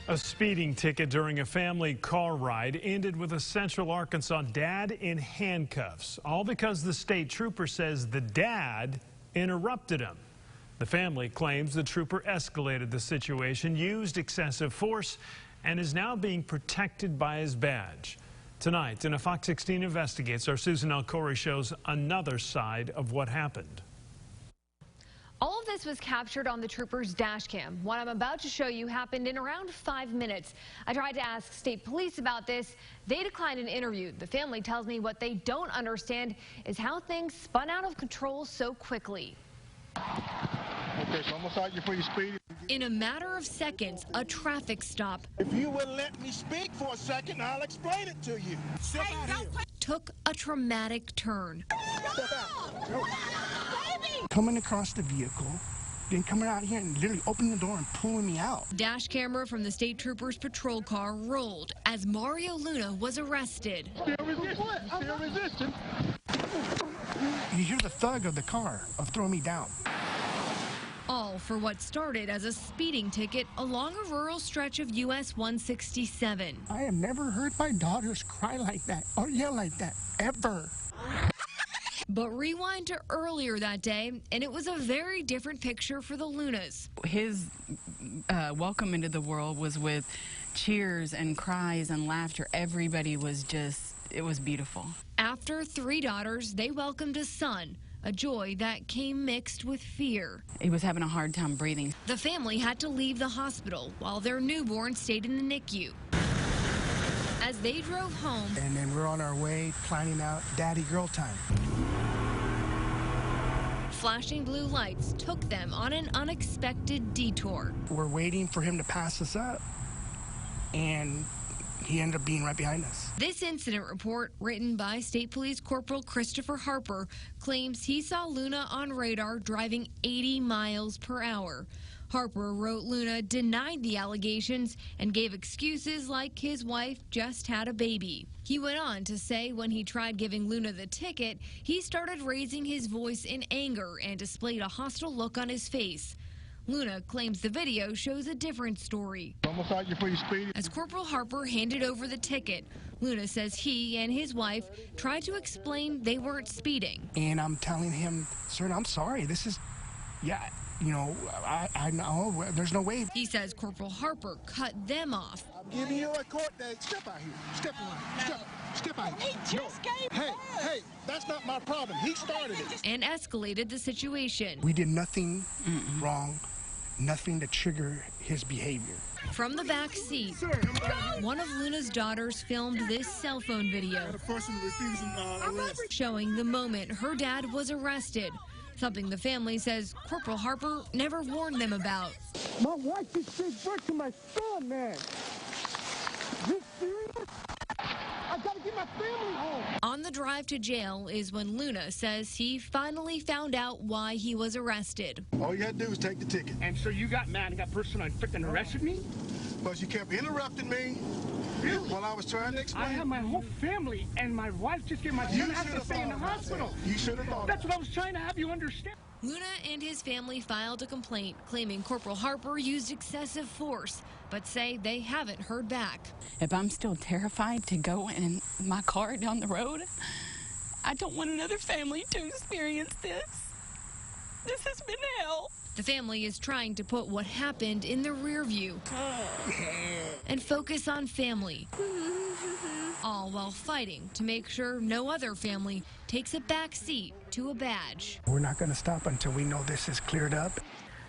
A speeding ticket during a family car ride ended with a Central Arkansas dad in handcuffs, all because the state trooper says the dad interrupted him. The family claims the trooper escalated the situation, used excessive force, and is now being protected by his badge. Tonight, in a Fox 16 Investigates, our Susan L. Corey shows another side of what happened. All of this was captured on the trooper's dash cam. What I'm about to show you happened in around 5 minutes. I tried to ask state police about this. They declined an interview. The family tells me what they don't understand is how things spun out of control so quickly. Okay, so almost out before you speed. In a matter of seconds, a traffic stop. If you would let me speak for a second, I'll explain it to you. Took a traumatic turn. Coming across the vehicle, then coming out here and literally opening the door and pulling me out. Dash camera from the state trooper's patrol car rolled as Mario Luna was arrested. Still resisting. You hear the thug of the car of throwing me down. All for what started as a speeding ticket along a rural stretch of US 167. I have never heard my daughters cry like that or yell like that, ever. But rewind to earlier that day, and it was a very different picture for the Lunas. His welcome into the world was with cheers and cries and laughter. Everybody was it was beautiful. After 3 daughters, they welcomed a son, a joy that came mixed with fear. He was having a hard time breathing. The family had to leave the hospital while their newborn stayed in the NICU. As they drove home, and then we're on our way planning out daddy girl time. Flashing blue lights took them on an unexpected detour. We're waiting for him to pass us up, and he ended up being right behind us. This incident report, written by State Police Corporal Christopher Harper, claims he saw Luna on radar driving 80 miles per hour. Harper wrote Luna denied the allegations and gave excuses like his wife just had a baby. He went on to say when he tried giving Luna the ticket, he started raising his voice in anger and displayed a hostile look on his face. Luna claims the video shows a different story. Almost out before you speed. As Corporal Harper handed over the ticket, Luna says he and his wife tried to explain they weren't speeding. And I'm telling him, sir, I'm sorry, this is, you know, I know there's no way. He says Corporal Harper cut them off. I'm giving you a court date. Step out here. Step around. Step out here. He just gave Hey, that's not my problem. He started it. And escalated the situation. We did nothing wrong, nothing to trigger his behavior. From the back seat, one of Luna's daughters filmed this cell phone video showing the moment her dad was arrested. Something the family says Corporal Harper never warned them about. My wife just gave birth to my son, man. You serious? I gotta get my family home. On the drive to jail is when Luna says he finally found out why he was arrested. All you had to do was take the ticket. And so you got mad and got personal and freaking arrested me? But you kept interrupting me while I was trying to explain. I have my whole family, and my wife just gave my son has to stay in the hospital. You should have thought. That's what I was trying to have you understand. Luna and his family filed a complaint claiming Corporal Harper used excessive force, but say they haven't heard back. If I'm still terrified to go in my car down the road, I don't want another family to experience this. This has been hell. The family is trying to put what happened in the rear view and focus on family, all while fighting to make sure no other family takes a back seat to a badge. We're not going to stop until we know this is cleared up.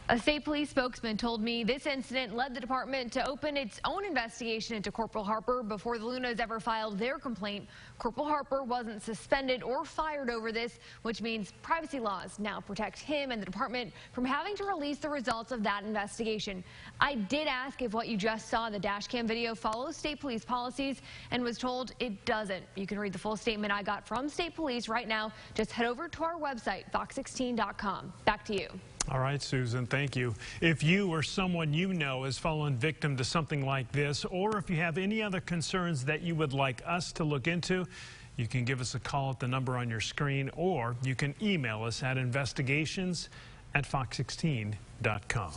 A state police spokesman told me this incident led the department to open its own investigation into Corporal Harper before the Lunas ever filed their complaint. Corporal Harper wasn't suspended or fired over this, which means privacy laws now protect him and the department from having to release the results of that investigation. I did ask if what you just saw, the dash cam video, follows state police policies, and was told it doesn't. You can read the full statement I got from state police right now. Just head over to our website, fox16.com. Back to you. All right, Susan, thank you. If you or someone you know has fallen victim to something like this, or if you have any other concerns that you would like us to look into, you can give us a call at the number on your screen, or you can email us at investigations@fox16.com.